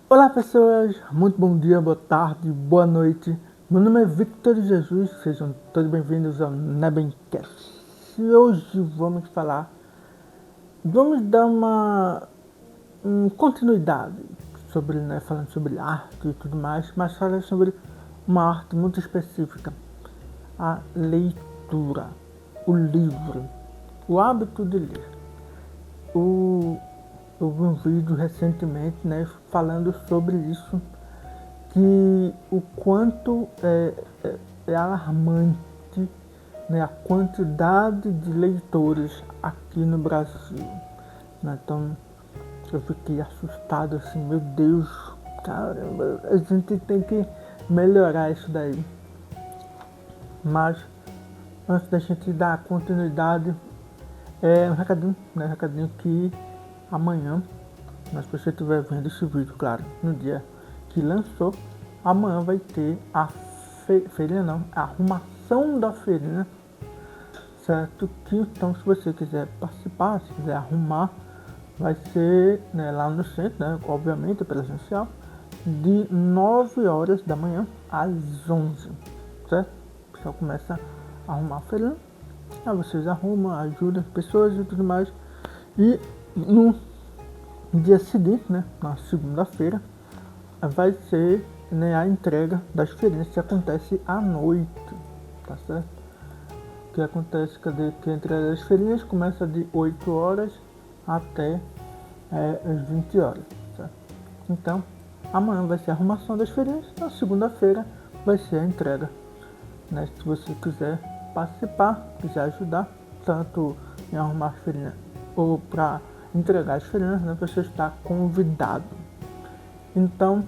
Olá pessoas, muito bom dia, boa tarde, boa noite. Meu nome é Victor Jesus, sejam todos bem-vindos ao Nebencast. E hoje vamos dar uma continuidade sobre, falando sobre arte e tudo mais, mas falando sobre uma arte muito específica, a leitura, o livro, o hábito de ler. Eu vi um vídeo recentemente, falando sobre isso, que o quanto é alarmante, a quantidade de leitores aqui no Brasil. Então eu fiquei assustado assim, meu Deus, caramba, a gente tem que melhorar isso daí. Mas antes da gente dar continuidade, um recadinho que amanhã, mas se você estiver vendo esse vídeo, claro, no dia que lançou, amanhã vai ter a a arrumação da feirinha, certo? Que então, se você quiser participar, se quiser arrumar, vai ser lá no centro, obviamente presencial, de 9 horas da manhã às 11, certo? O pessoal começa a arrumar a feirinha, aí vocês arrumam, ajudam as pessoas e tudo mais, e no dia seguinte, na segunda-feira, vai ser a entrega das feirinhas, que acontece à noite, tá certo? Que acontece que a entrega das feirinhas começa de 8 horas até as 20 horas, certo? Então, amanhã vai ser a arrumação das feirinhas, na segunda-feira vai ser a entrega, Se você quiser participar, quiser ajudar, tanto em arrumar as feirinhas ou para entregar as feirinhas, você está convidado. Então,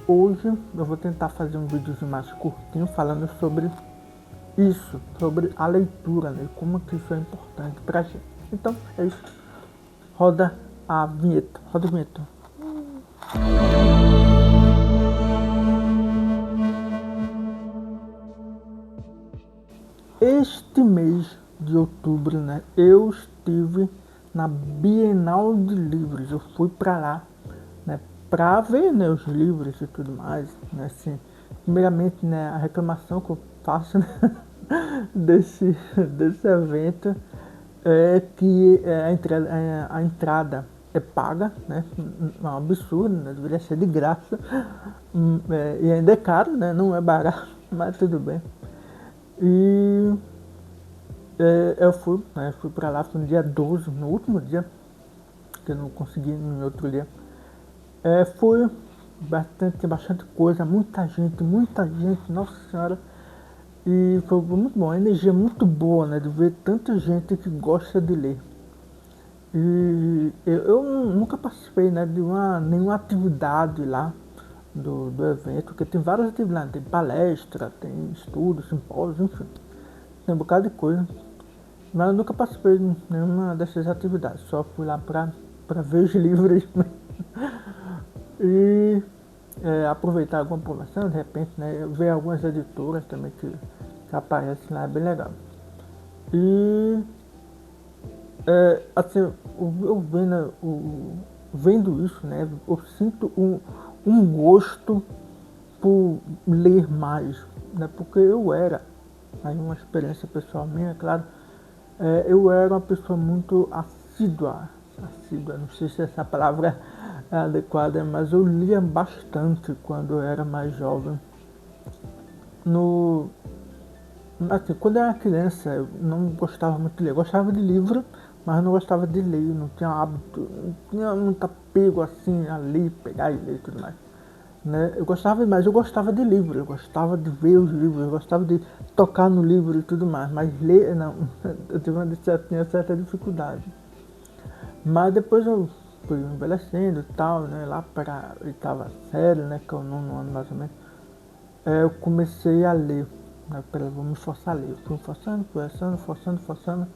hoje eu vou tentar fazer um vídeo mais curtinho falando sobre isso, sobre a leitura, como que isso é importante pra gente. Então, é isso. Roda a vinheta. Este mês de outubro, eu estive na Bienal de Livros. Eu fui pra lá, para ver, os livros e tudo mais, assim, primeiramente, a reclamação que eu faço, desse evento é que a entrada é paga, é um absurdo, deveria ser de graça, e ainda é caro, não é barato, mas tudo bem. E eu fui para lá, foi no dia 12, no último dia, que eu não consegui no outro dia. Foi bastante coisa, muita gente, nossa senhora. E foi muito bom, a energia muito boa, de ver tanta gente que gosta de ler. E eu nunca participei, de nenhuma atividade lá do evento, porque tem várias atividades, tem palestra, tem estudo, simpósio, enfim, tem um bocado de coisa. Mas eu nunca participei de nenhuma dessas atividades, só fui lá para ver os livros e aproveitar alguma promoção, de repente, ver algumas editoras também que aparecem lá, é bem legal. E assim, eu vendo isso, eu sinto um gosto por ler mais, porque eu era, aí uma experiência pessoal minha, claro, eu era uma pessoa muito assídua, não sei se essa palavra é adequada, mas eu lia bastante quando eu era mais jovem. Assim, quando eu era criança, eu não gostava muito de ler. Eu gostava de livro, mas eu não gostava de ler. Não tinha hábito, não tinha muito apego assim a ler, pegar e ler e tudo mais. Eu gostava de livro, eu gostava de ver os livros, eu gostava de tocar no livro e tudo mais. Mas ler, não. Eu tinha certa dificuldade. Mas depois eu fui envelhecendo e tal, lá para a oitava série, que é o 9º ano mais ou menos, eu comecei a ler. Vou me forçar a ler. Eu fui forçando.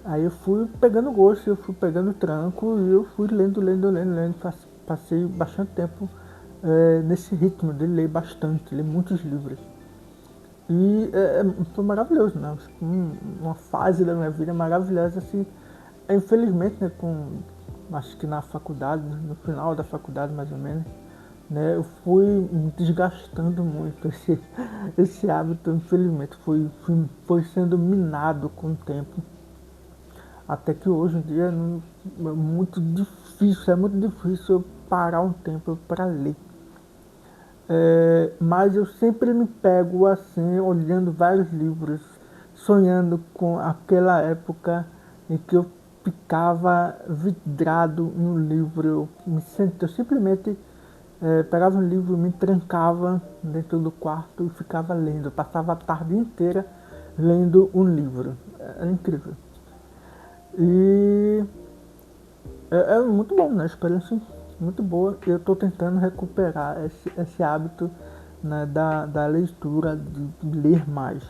Aí eu fui pegando gosto, eu fui pegando tranco e eu fui lendo. Passei bastante tempo nesse ritmo de ler bastante, ler muitos livros. E foi maravilhoso, uma fase da minha vida maravilhosa, assim. Infelizmente, com acho que na faculdade, no final da faculdade mais ou menos, né, eu fui me desgastando muito esse hábito, infelizmente, foi sendo minado com o tempo. Até que hoje em dia é muito difícil eu parar um tempo para ler. Mas eu sempre me pego assim, olhando vários livros, sonhando com aquela época em que eu ficava vidrado no livro. Eu simplesmente pegava um livro, me trancava dentro do quarto e ficava lendo. Eu passava a tarde inteira lendo um livro. Era incrível. E é muito bom, né? A experiência muito boa. Eu estou tentando recuperar esse hábito, né, da leitura, de ler mais.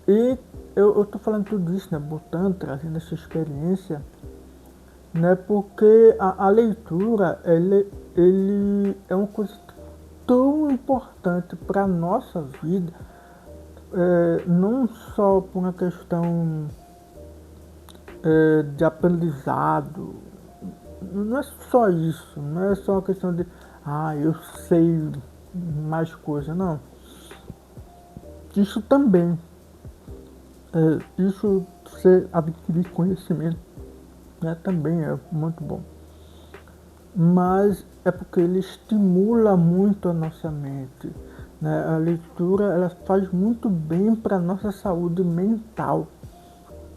E eu estou falando tudo isso, né, botando, trazendo essa experiência, né, porque a leitura, ele é uma coisa tão importante para a nossa vida, não só por uma questão de aprendizado. Não é só isso, não é só uma questão de eu sei mais coisa, não. Isso também, isso você adquirir conhecimento, né, também é muito bom. Mas é porque ele estimula muito a nossa mente, né? A leitura, ela faz muito bem para a nossa saúde mental.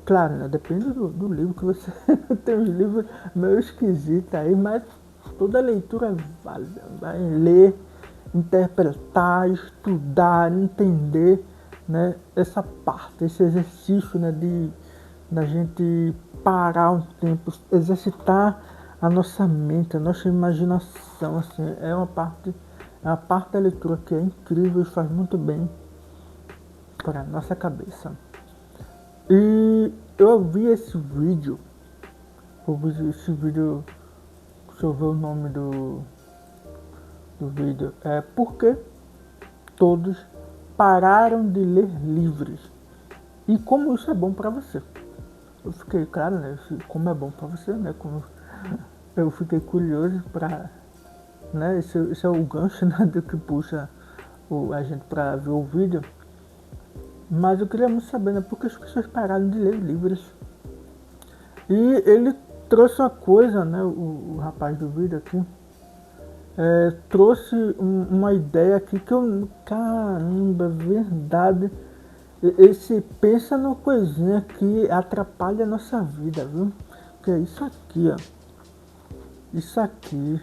Claro, né? Depende do livro que você tem uns livros meio esquisitos aí, mas toda leitura é válida. Vai ler, interpretar, estudar, entender, né, essa parte, esse exercício, né, de da gente parar um tempo, exercitar a nossa mente, a nossa imaginação, assim, é uma parte da leitura que é incrível e faz muito bem para a nossa cabeça. E eu vi esse vídeo, deixa eu ver o nome do vídeo, porque todos pararam de ler livros e como isso é bom para você. Eu fiquei, claro, né, como é bom para você, né, como eu fiquei curioso para, né, esse é o gancho, né, do que puxa a gente para ver o vídeo. Mas eu queria muito saber, né, por que as pessoas pararam de ler livros. E ele trouxe uma coisa, né, o rapaz do vídeo aqui, trouxe uma ideia aqui que eu, caramba, verdade. Esse pensa numa coisinha que atrapalha a nossa vida, viu? Que é isso aqui, ó. Isso aqui,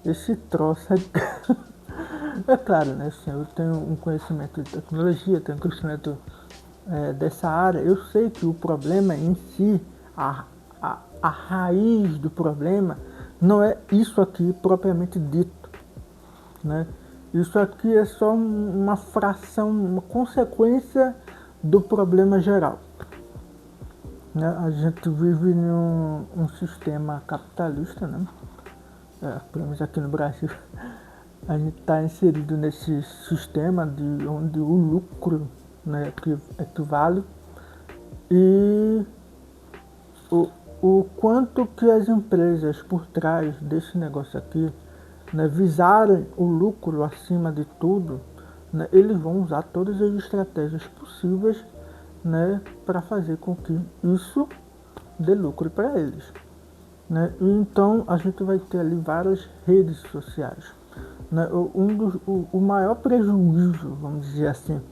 esse troço aqui. É claro, né, assim, eu tenho um conhecimento de tecnologia, tenho um conhecimento dessa área. Eu sei que o problema em si, a raiz do problema, não é isso aqui propriamente dito, né? Isso aqui é só uma fração, uma consequência do problema geral, né? A gente vive num sistema capitalista, né? Pelo menos aqui no Brasil, a gente está inserido nesse sistema onde o lucro, né, equivale, e o quanto que as empresas por trás desse negócio aqui, né, visarem o lucro acima de tudo, né, eles vão usar todas as estratégias possíveis, né, para fazer com que isso dê lucro para eles, né? E então a gente vai ter ali várias redes sociais, né? O maior prejuízo, vamos dizer assim,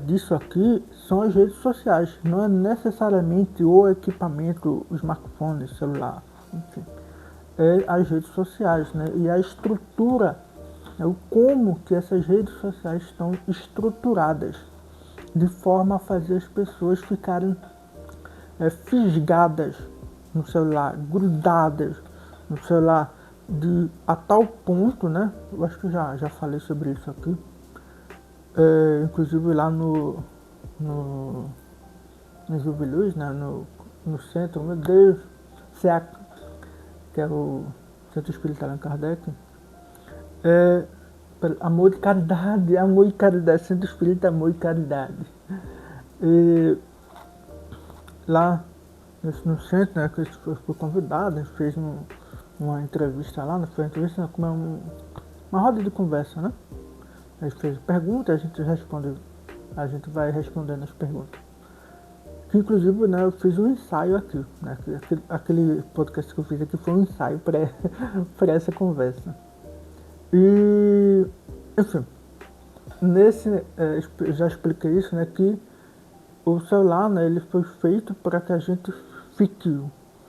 disso aqui são as redes sociais, não é necessariamente o equipamento, o smartphone, o celular, enfim, é as redes sociais, né? E a estrutura, o como que essas redes sociais estão estruturadas, de forma a fazer as pessoas ficarem fisgadas no celular, grudadas no celular, a tal ponto, né? Eu acho que já falei sobre isso aqui. Inclusive lá no Jubiluz, né, no centro, meu Deus, SEAC, que é o Centro Espírita Allan Kardec, Amor e Caridade, Centro Espírita Amor e Caridade. E lá no centro, né, que eu fui convidado, a gente fez uma entrevista lá, não foi uma entrevista, não, como uma roda de conversa, né? A gente fez perguntas, a gente vai respondendo as perguntas. Que inclusive, né, eu fiz um ensaio aqui, né? Aquele podcast que eu fiz aqui foi um ensaio para essa conversa. E, enfim, eu já expliquei isso, né, que o celular, né, ele foi feito para que a gente fique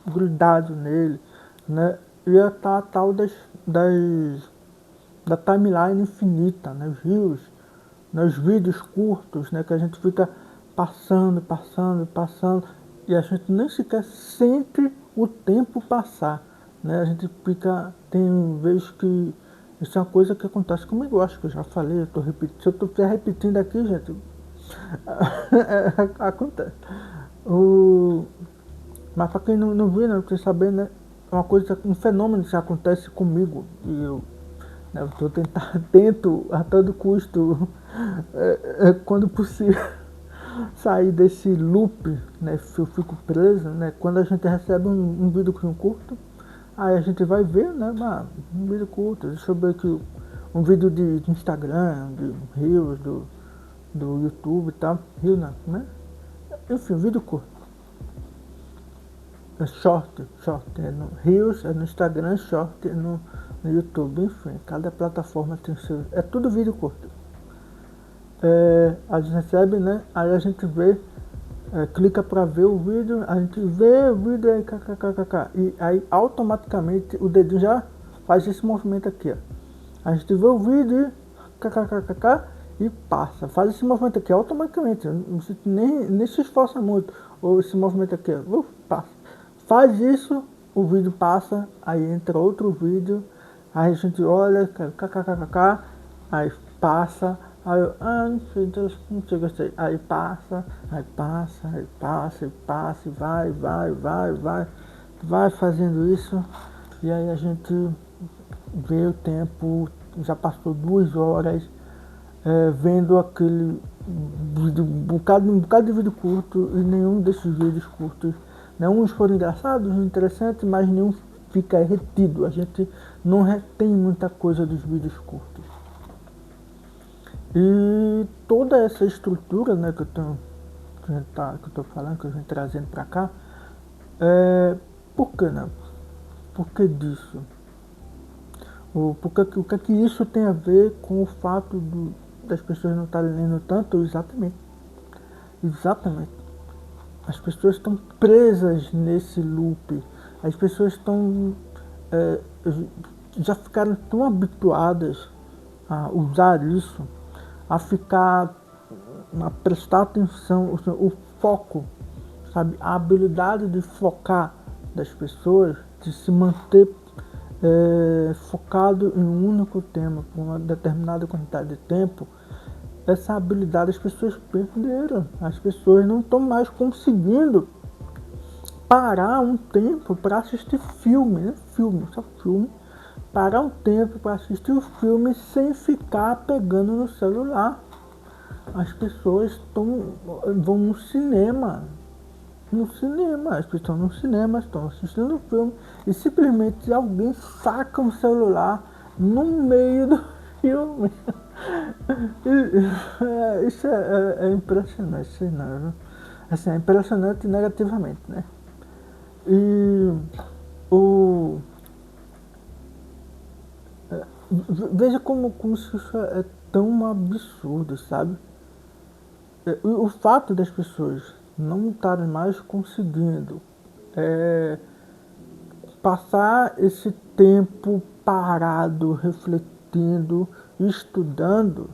grudado nele, né, e a tal da timeline infinita, né, os reels, né, os vídeos curtos, né, que a gente fica passando, e a gente nem sequer sente o tempo passar, né, a gente fica, tem vezes que isso é uma coisa que acontece comigo, eu acho que eu já falei, eu tô repetindo, se eu estiver repetindo aqui, gente, acontece. Mas para quem não viu, né, não precisa saber, né, é uma coisa, um fenômeno que acontece comigo, e eu estou tento a todo custo, quando possível, sair desse loop, né, eu fico preso, né, quando a gente recebe um vídeo curto, aí a gente vai ver, né, um vídeo curto, deixa eu ver aqui, um vídeo de Instagram, de Reels, do YouTube e tal, Reels não, né, enfim, vídeo curto. Short, no Reels, no Instagram, Short no YouTube, enfim, cada plataforma tem seu. É tudo vídeo curto. A gente recebe, né? Aí a gente vê, clica para ver o vídeo, a gente vê o vídeo aí, kkkk, e aí automaticamente o dedinho já faz esse movimento aqui, ó. A gente vê o vídeo, kkkk, e passa, faz esse movimento aqui automaticamente, você nem se esforça muito, ou esse movimento aqui, ó, passa. Faz isso, o vídeo passa, aí entra outro vídeo, aí a gente olha, kkkk, aí passa, aí eu, não sei, gostei, aí passa, e vai fazendo isso, e aí a gente vê o tempo, já passou 2 horas, vendo aquele vídeo, um bocado de vídeo curto, e nenhum desses vídeos curtos, né, uns foram engraçados, interessantes, mas nenhum fica retido. A gente não retém muita coisa dos vídeos curtos. E toda essa estrutura, né, que eu estou falando, que eu venho trazendo para cá, por que, né? Por que disso? O que é que isso tem a ver com o fato das pessoas não estarem lendo tanto? Exatamente. As pessoas estão presas nesse loop. As pessoas estão já ficaram tão habituadas a usar isso, a prestar atenção, o foco, sabe, a habilidade de focar das pessoas, de se manter focado em um único tema por uma determinada quantidade de tempo. Essa habilidade as pessoas perderam. As pessoas não estão mais conseguindo parar um tempo para assistir filme, né? Só filme. Parar um tempo para assistir o filme sem ficar pegando no celular. As pessoas vão no cinema. As pessoas estão no cinema, estão assistindo o filme e simplesmente alguém saca um celular no meio do filme. Isso é impressionante, não, assim, é impressionante negativamente, né? E veja como isso é tão absurdo, sabe? O fato das pessoas não estarem mais conseguindo passar esse tempo parado, refletindo, estudando,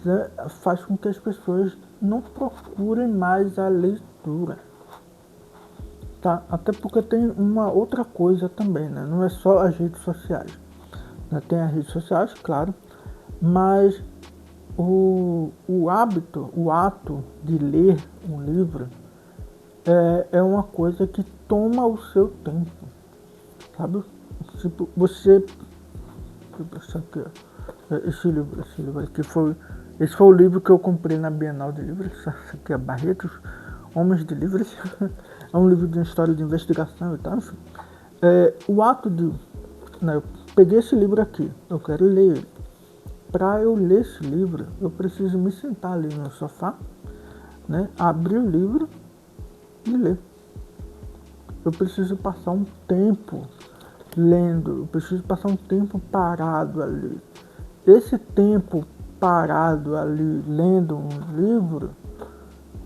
né, faz com que as pessoas não procurem mais a leitura. Tá? Até porque tem uma outra coisa também, né? Não é só as redes sociais. Né? Tem as redes sociais, claro, mas o hábito, o ato de ler um livro é uma coisa que toma o seu tempo, sabe? Tipo, esse livro aqui esse foi o livro que eu comprei na Bienal de Livros, isso aqui é Barretos, Homens de Livros, é um livro de uma história de investigação e tal, enfim. O ato de... Né, eu peguei esse livro aqui, eu quero ler ele. Para eu ler esse livro, eu preciso me sentar ali no sofá, né, abrir o livro e ler. Eu preciso passar um tempo lendo, eu preciso passar um tempo parado ali. Esse tempo parado ali lendo um livro,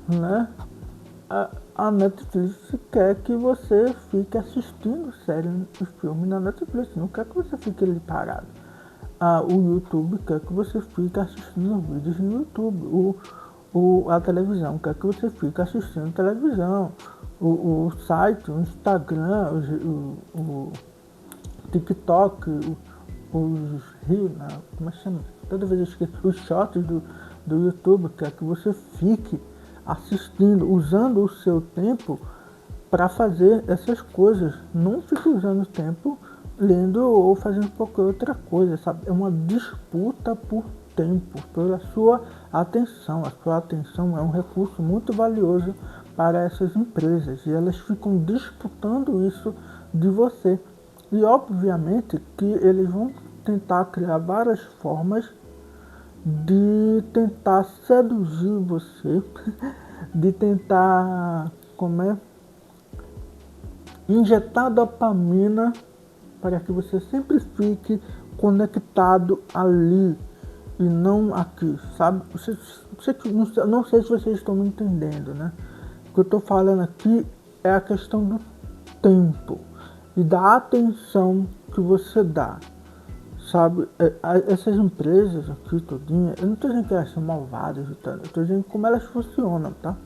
né, a Netflix quer que você fique assistindo série e filme na Netflix, não quer que você fique ali parado. O YouTube quer que você fique assistindo vídeos no YouTube. A televisão quer que você fique assistindo televisão. O site, o Instagram, o TikTok, os rios, como é que chama? Toda vez eu esqueço. Os shorts do YouTube quer que você fique assistindo, usando o seu tempo para fazer essas coisas. Não fique usando o tempo lendo ou fazendo qualquer outra coisa, sabe? É uma disputa por tempo, pela sua atenção. A sua atenção é um recurso muito valioso para essas empresas e elas ficam disputando isso de você. E obviamente que eles vão tentar criar várias formas de tentar seduzir você, de tentar, injetar dopamina para que você sempre fique conectado ali e não aqui, sabe? Não sei se vocês estão me entendendo, né? O que eu estou falando aqui é a questão do tempo e da atenção que você dá, sabe? Essas empresas aqui todinha, eu não estou dizendo que elas são malvadas, eu estou dizendo como elas funcionam, tá?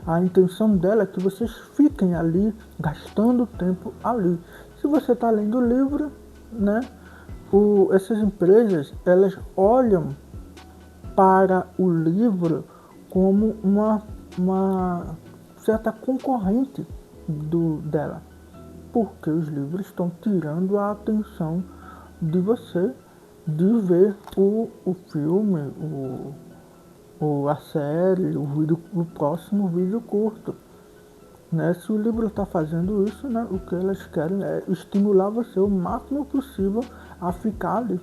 A intenção dela é que vocês fiquem ali, gastando tempo ali. Se você está lendo o livro, né? Essas empresas, elas olham para o livro como uma certa concorrente dela. Porque os livros estão tirando a atenção de você de ver o filme, a série, o próximo vídeo curto. Né? Se o livro está fazendo isso, né, o que elas querem é estimular você o máximo possível a ficar ali.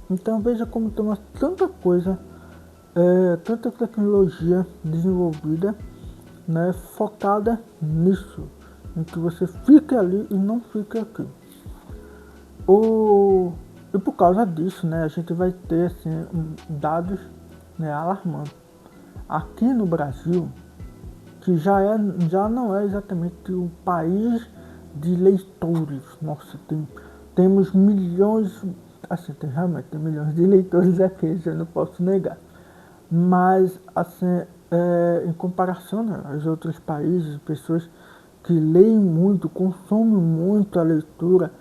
Então veja como tem tanta coisa, tanta tecnologia desenvolvida, né, focada nisso, em que você fique ali e não fique aqui. E por causa disso, né, a gente vai ter assim, dados, né, alarmantes. Aqui no Brasil, que já não é exatamente o país de leitores. Nossa, temos milhões, assim, realmente tem milhões de leitores aqui, eu não posso negar. Mas, assim, em comparação, né, aos outros países, pessoas que leem muito, consomem muito a leitura,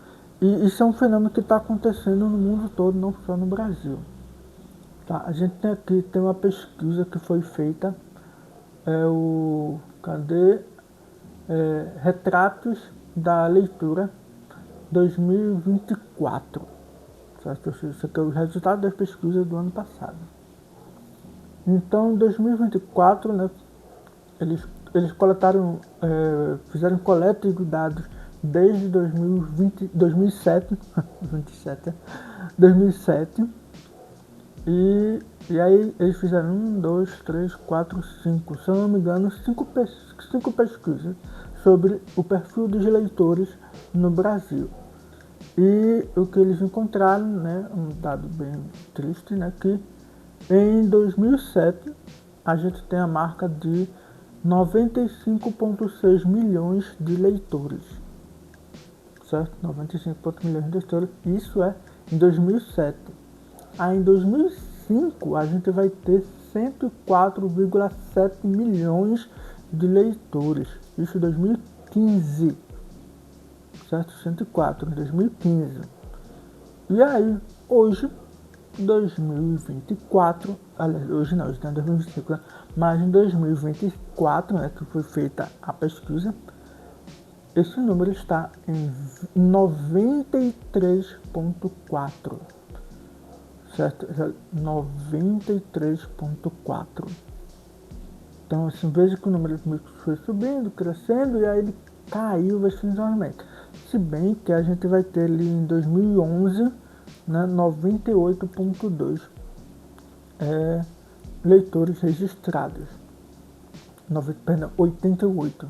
e isso é um fenômeno que está acontecendo no mundo todo, não só no Brasil. Tá? A gente tem uma pesquisa que foi feita, Retratos da Leitura 2024. Certo? Isso aqui é o resultado das pesquisas do ano passado. Então, em 2024, né, eles coletaram, fizeram coleta de dados desde 2007, 2007, e aí eles fizeram 1, 2, 3, 4, 5, se eu não me engano, 5 pesquisas sobre o perfil dos leitores no Brasil. E o que eles encontraram, né, um dado bem triste, né, que em 2007 a gente tem a marca de 95,6 milhões de leitores. Certo? 95 milhões de leitores, isso é em 2007. Aí em 2005 a gente vai ter 104,7 milhões de leitores. Isso em 2015. Certo? 104 em 2015. E aí, hoje, 2024, aliás, hoje não, hoje está em 2025, né? Mas em 2024, né, que foi feita a pesquisa, esse número está em 93,4. Certo? 93,4. Então, assim, veja que o número de micros foi subindo, crescendo, e aí ele caiu definitivamente. Se bem que a gente vai ter ali em 2011, né, 98,2 leitores registrados. 88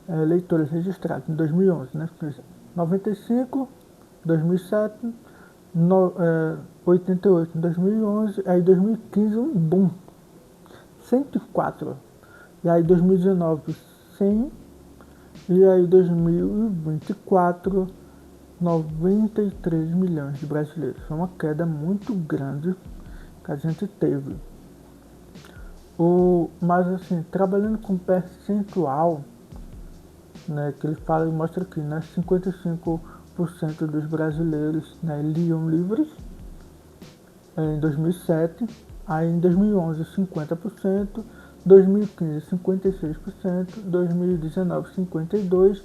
leitores registrados em 2011, né? 95, 2007, 88 em 2011, aí 2015 um boom, 104, e aí 2019 100, e aí 2024 93 milhões de brasileiros. Foi uma queda muito grande que a gente teve. Mas assim, trabalhando com percentual, né, que ele fala e mostra aqui, né, 55% dos brasileiros, né, liam livros em 2007, aí em 2011 50%, 2015 56%, 2019 52%,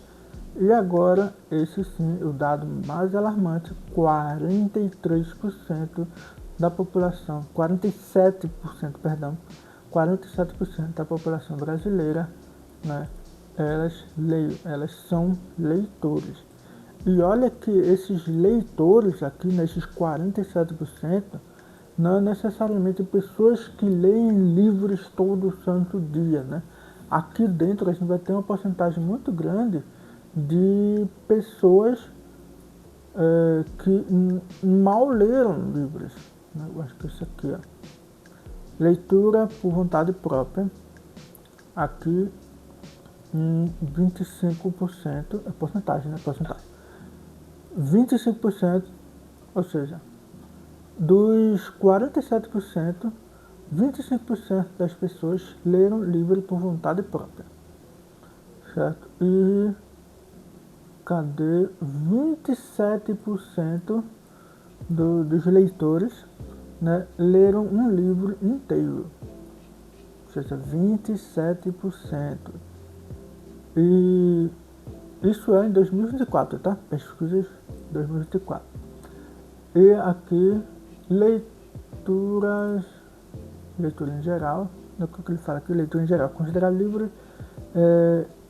e agora, esse sim, o dado mais alarmante, 43% da população, 47% da população brasileira, né, elas são leitores. E olha que esses leitores aqui, nesses 47%, não é necessariamente pessoas que leem livros todo santo dia, né? Aqui dentro a gente vai ter uma porcentagem muito grande de pessoas que mal leram livros, né? Eu acho que isso aqui, ó. Leitura por vontade própria, aqui em 25%, é porcentagem, né? Porcentagem. 25%, ou seja, dos 47%, 25% das pessoas leram livro por vontade própria, certo? E cadê 27% dos leitores, né, leram um livro inteiro, ou seja, 27%. E isso é em 2024, tá? Pesquisas 2024. E aqui, leitura em geral, no que ele fala aqui, leitura em geral, considerar livros,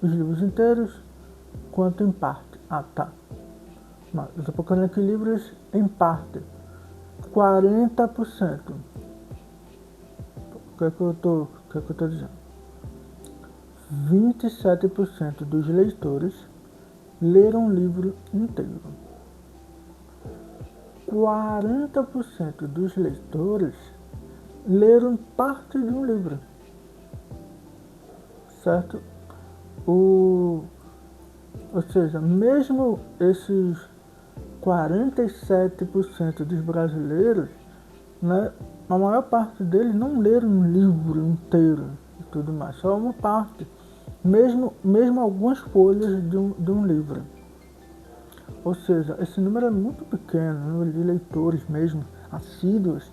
os livros inteiros, quanto em parte. Ah, tá. Mas eu estou procurando aqui livros em parte, 40%. O que é que eu estou dizendo? 27% dos leitores leram um livro inteiro. 40% dos leitores leram parte de um livro, certo? Ou seja, mesmo esses 47% dos brasileiros, né, a maior parte deles não leram um livro inteiro e tudo mais, só uma parte, mesmo algumas folhas de um livro. Ou seja, esse número é muito pequeno, o número de leitores mesmo, assíduos,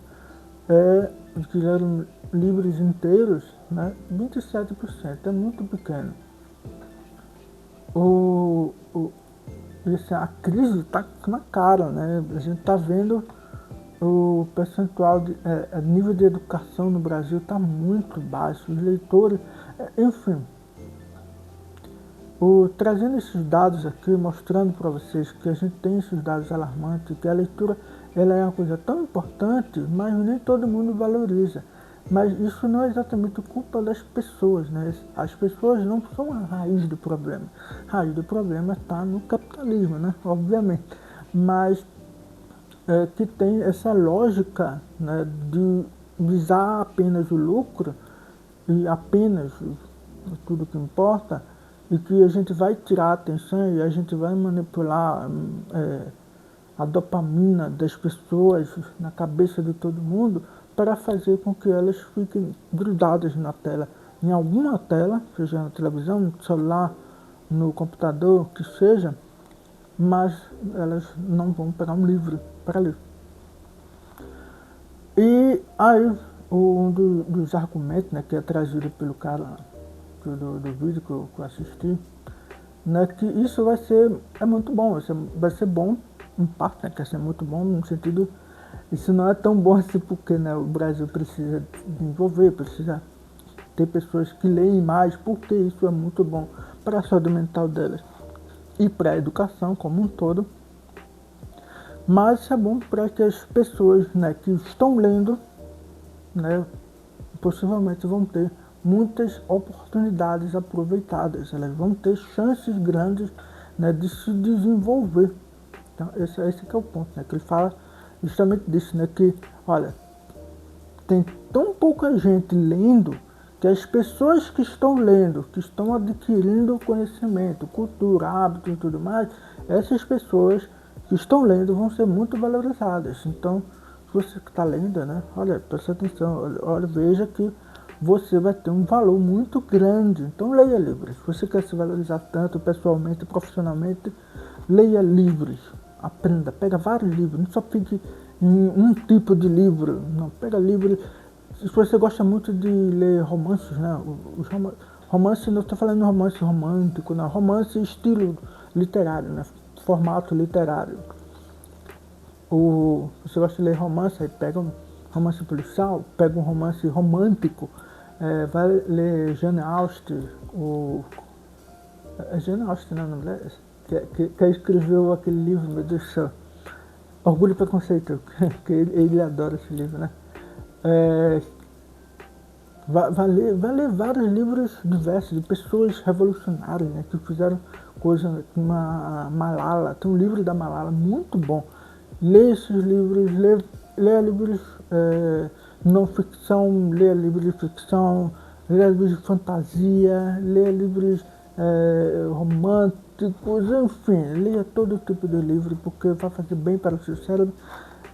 que leram livros inteiros, né, 27%, é muito pequeno. A crise está na cara, né? A gente está vendo o percentual de nível de educação no Brasil está muito baixo, os leitores, enfim. Trazendo esses dados aqui, mostrando para vocês que a gente tem esses dados alarmantes, que a leitura ela é uma coisa tão importante, mas nem todo mundo valoriza. Mas isso não é exatamente culpa das pessoas, né? As pessoas não são a raiz do problema. A raiz do problema está no capitalismo, né? Obviamente. Mas que tem essa lógica, né, de visar apenas o lucro e apenas tudo que importa, e que a gente vai tirar a atenção e a gente vai manipular a dopamina das pessoas na cabeça de todo mundo para fazer com que elas fiquem grudadas na tela, em alguma tela, seja na televisão, no celular, no computador, que seja, mas elas não vão pegar um livro para ler. E aí, um dos argumentos, né, que é trazido pelo cara do vídeo que eu assisti, né, que isso vai ser muito bom, vai ser bom em parte, né, quer ser muito bom no sentido Isso não é tão bom assim porque, né, o Brasil precisa desenvolver, precisa ter pessoas que leem mais, porque isso é muito bom para a saúde mental delas e para a educação como um todo. Mas isso é bom para que as pessoas, né, que estão lendo, né, possivelmente vão ter muitas oportunidades aproveitadas, elas vão ter chances grandes, né, de se desenvolver. Então esse que é o ponto, né, que ele fala justamente disso, né, que olha, tem tão pouca gente lendo que as pessoas que estão lendo, que estão adquirindo conhecimento, cultura, hábito e tudo mais, essas pessoas que estão lendo vão ser muito valorizadas. Então, se você que está lendo, né, olha, presta atenção, olha, veja que você vai ter um valor muito grande. Então, leia livros. Se você quer se valorizar tanto pessoalmente, profissionalmente, leia livros. Aprenda, pega vários livros, não só fique em um tipo de livro, não, pega livros. Se você gosta muito de ler romances, né, os romances, não estou falando de romance romântico, não, romance estilo literário, né, formato literário. Você gosta de ler romance, aí pega um romance policial, pega um romance romântico, vai ler Jane Austen, é Jane Austen, não é? Que escreveu aquele livro, meu Deus do céu, Orgulho e Preconceito, que ele adora esse livro, né? Vai ler vários livros diversos de pessoas revolucionárias, né, que fizeram coisa, uma Malala, tem um livro da Malala muito bom. Lê esses livros, lê livros não ficção, lê livros de ficção, lê livros de fantasia, lê livros românticos, enfim, leia todo tipo de livro, porque vai fazer bem para o seu cérebro.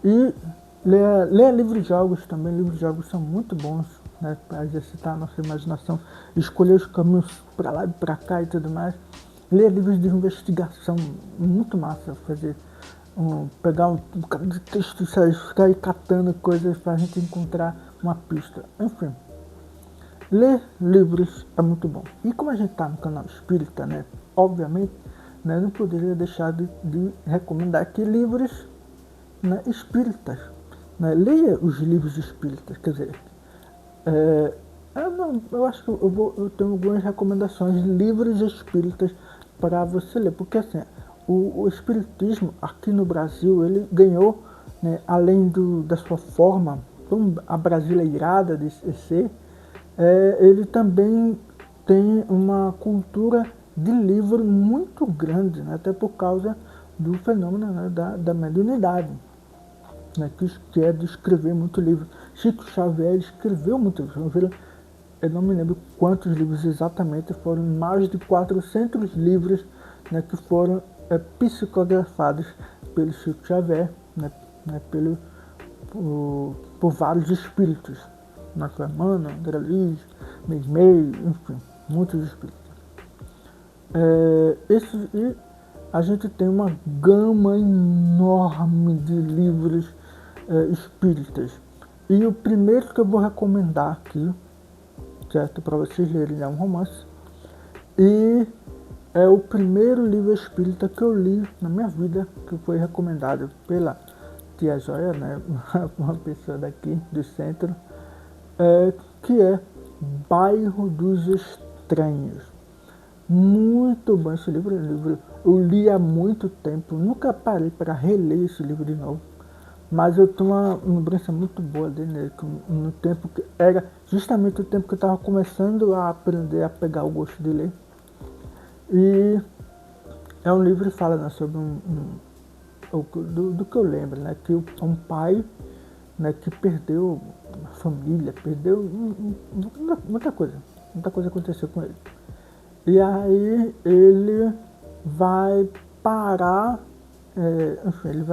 E leia livros de jogos também, livros de jogos são muito bons, né, para exercitar a nossa imaginação, escolher os caminhos para lá e para cá e tudo mais. Leia livros de investigação, muito massa fazer. Pegar um bocado de texto e ficar aí catando coisas para a gente encontrar uma pista. Enfim, ler livros é muito bom. E como a gente está no canal espírita, né, obviamente, né, não poderia deixar de recomendar aqui livros, né, espíritas. Né, leia os livros espíritas, quer dizer, eu acho que eu tenho algumas recomendações de livros espíritas para você ler, porque assim, o espiritismo aqui no Brasil, ele ganhou, né, além da sua forma abrasileirada de ser, ele também tem uma cultura de livro muito grande, né, até por causa do fenômeno, né, da mediunidade, né, que é de escrever muito livro. Chico Xavier escreveu muito livro. Eu não me lembro quantos livros exatamente, foram mais de 400 livros, né, que foram psicografados pelo Chico Xavier, né, por vários espíritos, Marco Emmanuel, André Luiz, Meimei, enfim, muitos espíritos. E a gente tem uma gama enorme de livros espíritas. E o primeiro que eu vou recomendar aqui, certo, para vocês lerem, é um romance. E é o primeiro livro espírita que eu li na minha vida, que foi recomendado pela tia Joia, né, uma pessoa daqui do centro, que é Bairro dos Estranhos. Muito bom esse livro. Eu li há muito tempo, nunca parei para reler esse livro de novo. Mas eu tenho uma lembrança muito boa dele, no tempo que era justamente o tempo que eu estava começando a aprender a pegar o gosto de ler. E é um livro que fala, né, sobre do que eu lembro, né, que um pai, né, que perdeu a família, perdeu muita coisa aconteceu com ele. E aí ele vai parar, enfim,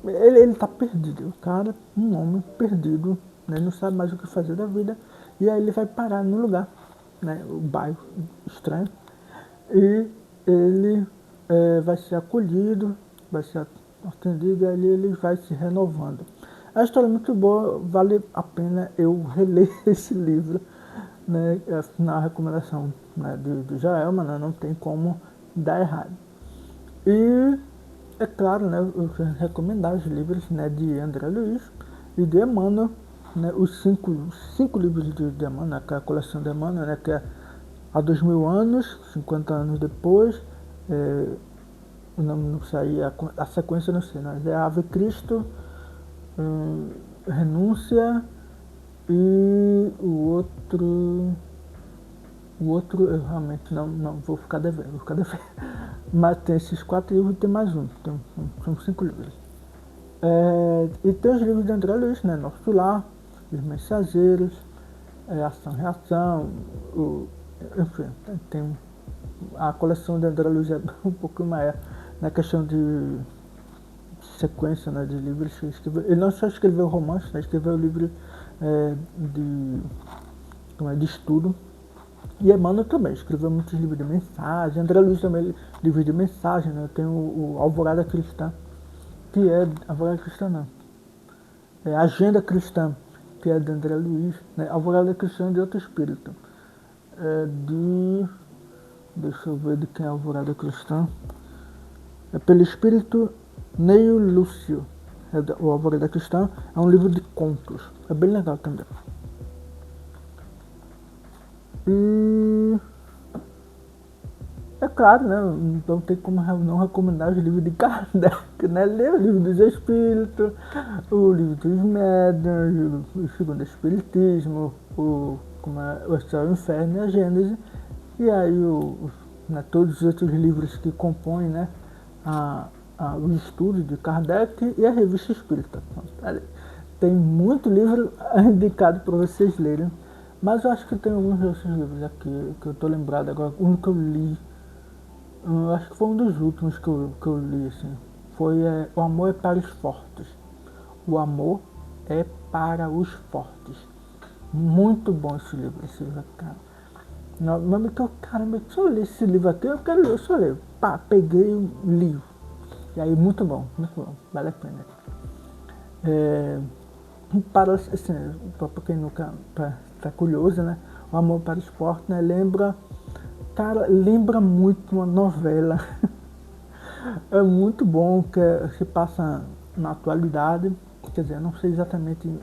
ele tá perdido, o cara, um homem perdido, né, não sabe mais o que fazer da vida, e aí ele vai parar no lugar, né, o bairro estranho, e ele vai ser acolhido, vai ser atendido, e ali ele vai se renovando. A história é muito boa, vale a pena eu reler esse livro, né, na recomendação, né, do Joelma, né, não tem como dar errado. E é claro, né, eu quero recomendar os livros, né, de André Luiz e de Emmanuel, né, os cinco livros de Emmanuel, né, que é a coleção de Emmanuel, né, que é há 2000 anos, 50 anos depois, o nome não sei, a sequência não sei, mas é Ave Cristo, Renúncia e o outro eu realmente não vou ficar devendo, Mas tem esses 4 livros e tem mais um, são 5 livros. E tem os livros de André Luiz, né? Nosso Lar, Os Mensageiros, Ação e Reação, enfim, tem a coleção de André Luiz é um pouco maior na questão de sequência, né, de livros que ele escreveu. Ele não só escreveu romance, né, escreveu livro de estudo. E Emmanuel também escreveu muitos livros de mensagem. André Luiz também, livros de mensagem, né? Tem o Alvorada Cristã, que é. Alvorada Cristã não. É Agenda Cristã, que é de André Luiz. Né? Alvorada Cristã de Outro Espírito. Deixa eu ver de quem é Alvorada Cristã. É pelo Espírito Neio Lúcio. O Alvorada Cristã é um livro de contos. É bem legal também. E é claro, né? Não tem como não recomendar os livros de Kardec, né? Ler o livro dos Espíritos, o livro dos Médiuns, o Segundo Espiritismo, o Céu e o Inferno e a Gênese, e aí né, todos os outros livros que compõem, né, os estudos de Kardec e a Revista Espírita. Tem muito livro indicado para vocês lerem. Mas eu acho que tem alguns desses livros aqui que eu tô lembrado agora. Um que eu li, eu acho que foi um dos últimos que eu li, assim. Foi O Amor é para os Fortes. O Amor é para os Fortes. Muito bom esse livro cara. Não, que eu, caramba, se eu ler esse livro aqui, eu quero ler, eu só leio. Pá, peguei e li. E aí, muito bom, vale a pena. Para, assim, para quem nunca tá curioso, né? O Amor para o Esporte, né? Lembra muito uma novela. É muito bom, que se passa na atualidade, quer dizer, não sei exatamente,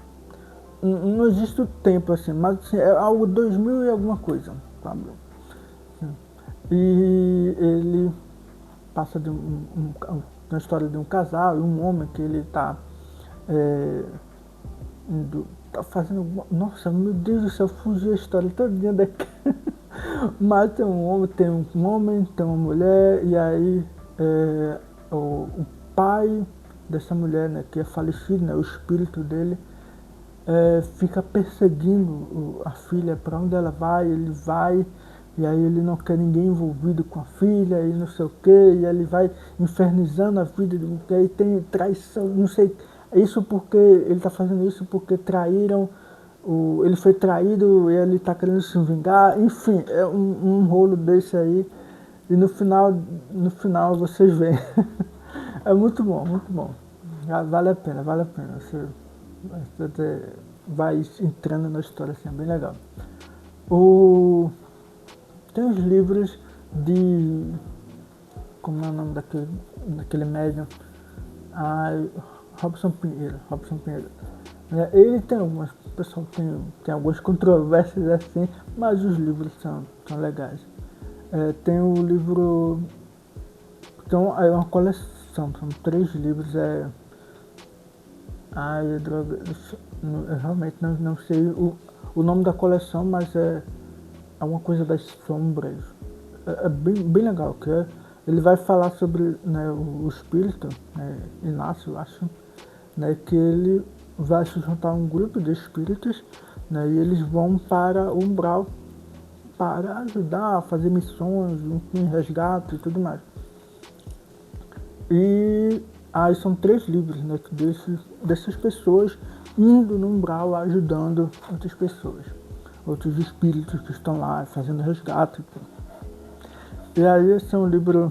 não existe o tempo assim, mas assim, é algo 2000 e alguma coisa, sabe? E ele passa de uma história de um casal e um homem que ele tá fazendo. Nossa, meu Deus do céu, fugiu a história todinha daqui. Mas tem um homem, tem uma mulher, e aí o pai dessa mulher, né, que é falecido, né, o espírito dele, fica perseguindo a filha para onde ela vai, ele vai, e aí ele não quer ninguém envolvido com a filha, e não sei o que, e ele vai infernizando a vida, e aí tem traição, não sei. Isso porque ele está fazendo isso porque traíram, ele foi traído e ele está querendo se vingar, enfim, é um rolo desse aí. E no final vocês veem. É muito bom. Vale a pena. Você vai entrando na história assim, é bem legal. Tem os livros de. Como é o nome daquele médium? Robson Pinheiro. Ele tem algumas. O pessoal tem algumas controvérsias assim, mas os livros são legais. Tem o livro. Então é uma coleção, são 3 livros. Droga. Eu realmente não sei o nome da coleção, mas é uma coisa das sombras. É bem legal, que ele vai falar sobre, né, o espírito, né, Inácio, eu acho, né, que ele vai se juntar a um grupo de espíritos, né, e eles vão para o umbral para ajudar a fazer missões, enfim, resgate e tudo mais. E aí são 3 livros, né, dessas pessoas indo no umbral ajudando outras pessoas, outros espíritos que estão lá fazendo resgate. E aí esse é um livro,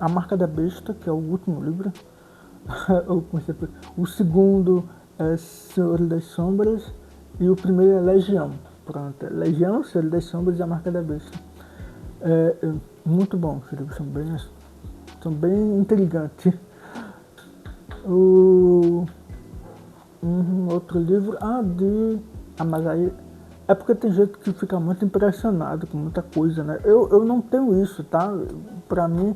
A Marca da Besta, que é o último livro. O segundo é Senhor das Sombras e o primeiro é Legião. Pronto, Legião, Senhor das Sombras e A Marca da Besta. Muito bom, os livros são bem são bem intrigantes. O outro livro, mas aí é porque tem gente que fica muito impressionado com muita coisa, né? Eu não tenho isso, tá? Pra mim,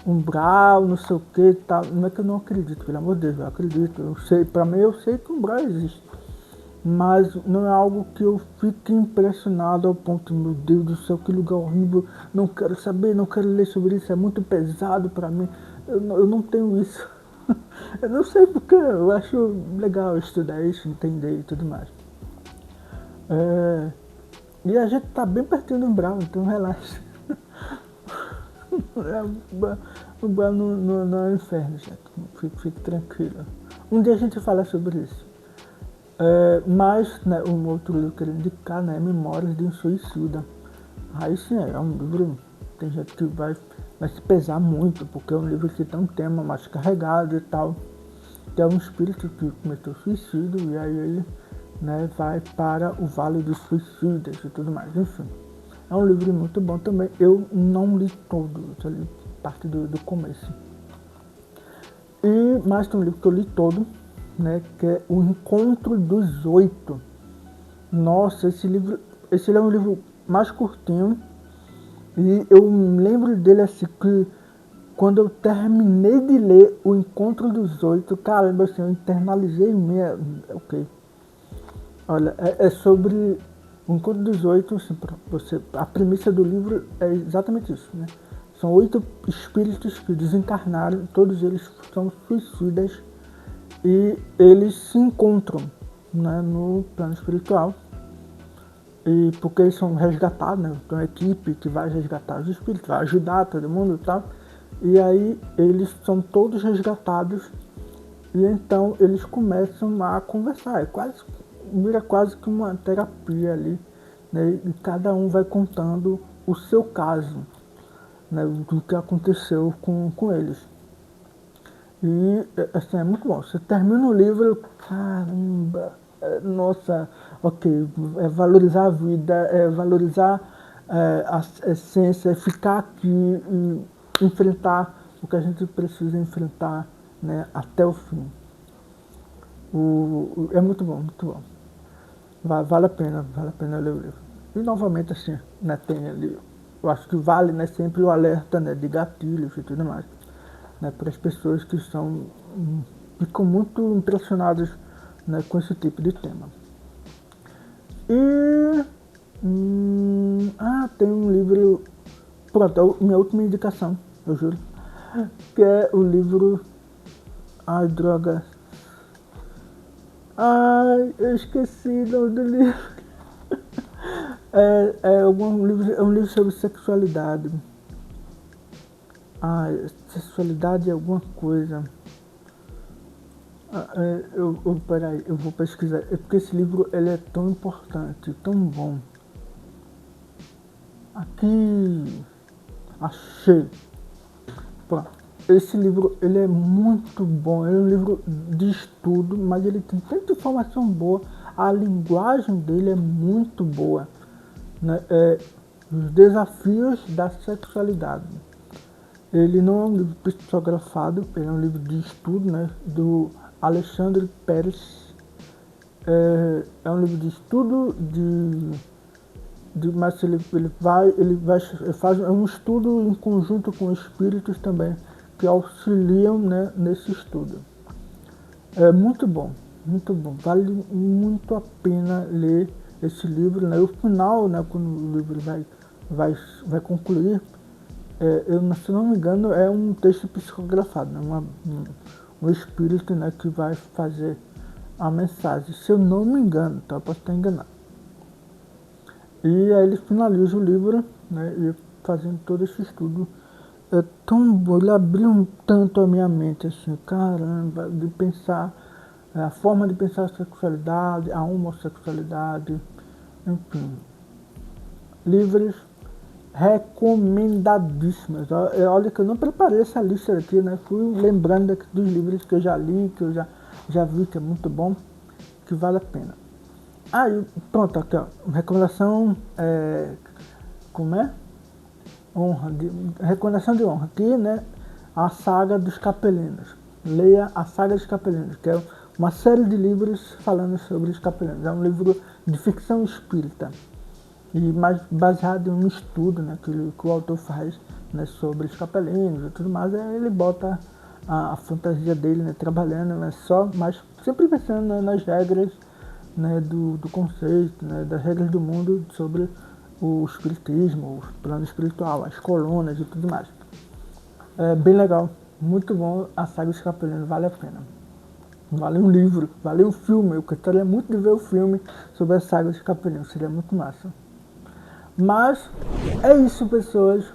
umbral, não sei o que, tá? Não é que eu não acredito, pelo amor de Deus, eu acredito, eu sei, pra mim eu sei que umbral existe. Mas não é algo que eu fique impressionado ao ponto, meu Deus do céu, que lugar horrível, não quero saber, não quero ler sobre isso, é muito pesado pra mim. Eu não tenho isso. Eu não sei porque, eu acho legal estudar isso, entender e tudo mais. E a gente tá bem pertinho do umbral, então relaxa. O umbral não é um inferno, gente. Fique tranquilo. Um dia a gente fala sobre isso. Mas, né, um outro livro que eu queria indicar, né, é Memórias de um Suicida. Aí sim, é um livro, tem gente que vai se pesar muito, porque é um livro que tem um tema mais carregado e tal. Que é um espírito que cometeu suicídio e aí ele, né, vai para o Vale dos Suicidas e tudo mais, enfim. É um livro muito bom também. Eu não li todo, eu só li parte do começo. E mais tem um livro que eu li todo, né, que é O Encontro dos Oito. Nossa, esse é um livro mais curtinho e eu me lembro dele assim que quando eu terminei de ler O Encontro dos Oito, caramba, assim, eu internalizei ok. Olha, é sobre o Encontro dos Oito, assim, a premissa do livro é exatamente isso, né? São 8 espíritos que desencarnaram, todos eles são suicidas e eles se encontram, né, no plano espiritual. E porque eles são resgatados, né? Tem uma equipe que vai resgatar os espíritos, vai ajudar todo mundo e tal. E aí eles são todos resgatados e então eles começam a conversar. Vira quase que uma terapia ali, né? E cada um vai contando o seu caso, né? Do que aconteceu com eles. E assim, é muito bom. Você termina o livro, caramba, nossa, ok, é valorizar a vida, é valorizar a essência, é ficar aqui e enfrentar o que a gente precisa enfrentar, né, até o fim. É muito bom, muito bom. Vale a pena ler o livro. E novamente assim, né, tem ali, eu acho que vale, né, sempre o alerta, né, de gatilhos e tudo mais, né, para as pessoas que ficam muito impressionadas, né, com esse tipo de tema. E tem um livro, pronto, minha última indicação, eu juro, que é o livro, droga, eu esqueci o nome do livro. É um livro sobre sexualidade. Sexualidade é alguma coisa. Peraí, eu vou pesquisar. É porque esse livro ele é tão importante, tão bom. Aqui, achei. Pronto. Esse livro ele é muito bom. Ele é um livro de estudo, mas ele tem tanta informação boa. A linguagem dele é muito boa, né? Os desafios da sexualidade. Ele não é um livro psicografado, ele é um livro de estudo, né, do Alexandre Pérez. É um livro de estudo mas ele faz um estudo em conjunto com espíritos também, que auxiliam, né, nesse estudo. É muito bom, vale muito a pena ler esse livro, né? O final, né, quando o livro vai concluir, se não me engano, é um texto psicografado, né? Um espírito, né, que vai fazer a mensagem, se eu não me engano, tá? Eu posso estar enganado. E aí ele finaliza o livro, né, e fazendo todo esse estudo. É tão bom, ele abriu tanto a minha mente, assim, caramba, de pensar, a forma de pensar a sexualidade, a homossexualidade, enfim. Livros recomendadíssimas. Olha que eu não preparei essa lista aqui, né? Fui lembrando dos livros que eu já li, que eu já vi que é muito bom, que vale a pena. E pronto, aqui ó, recomendação, como é? Recomendação de honra aqui, né? a saga dos Capelinos. Leia a saga dos Capelinos, que é uma série de livros falando sobre os Capelinos. É um livro de ficção espírita, e mais baseado em um estudo, né, que o autor faz, né, sobre os Capelinos e tudo mais. Aí ele bota a fantasia dele, né, trabalhando, né, mas sempre pensando, né, nas regras, né, do conceito, né, das regras do mundo sobre o espiritismo, o plano espiritual, as colunas e tudo mais. É bem legal, muito bom a saga dos Capelinos, vale a pena. Vale um livro, vale um filme. Eu gostaria muito de ver o filme sobre a saga dos Capelinos, seria muito massa. Mas é isso, pessoas.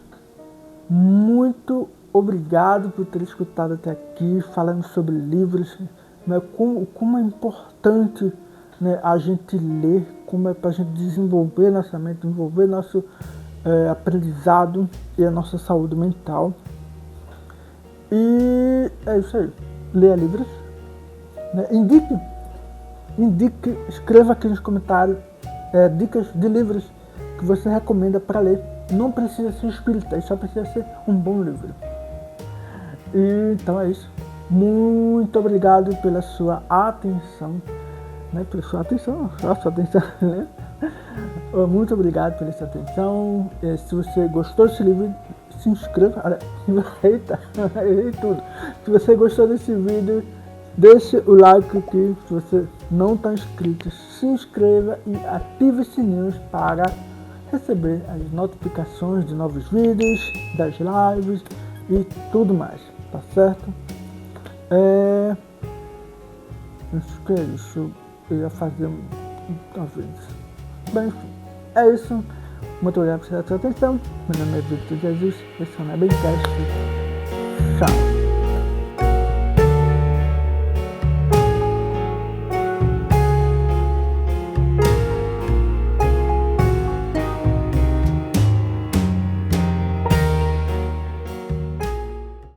Muito obrigado por ter escutado até aqui, falando sobre livros, né, como é importante, né, a gente ler, como é para a gente desenvolver nossa mente, desenvolver nosso aprendizado e a nossa saúde mental. E é isso aí. Leia livros, né, indique, escreva aqui nos comentários dicas de livros que você recomenda para ler. Não precisa ser espírita, só precisa ser um bom livro. E, então é isso. Muito obrigado pela sua atenção. Né? Pela sua atenção, né? Muito obrigado pela sua atenção. Se você gostou desse livro, se inscreva. Eita, errei tudo. Se você gostou desse vídeo, deixe o like aqui. Se você não está inscrito, se inscreva e ative os sininhos para receber as notificações de novos vídeos, das lives e tudo mais, tá certo? Acho que é isso. Eu ia fazer talvez. Bem, enfim, é isso. Muito obrigado pela sua atenção. Meu nome é Victor Jesus. Esse é o Nebencast. Tchau.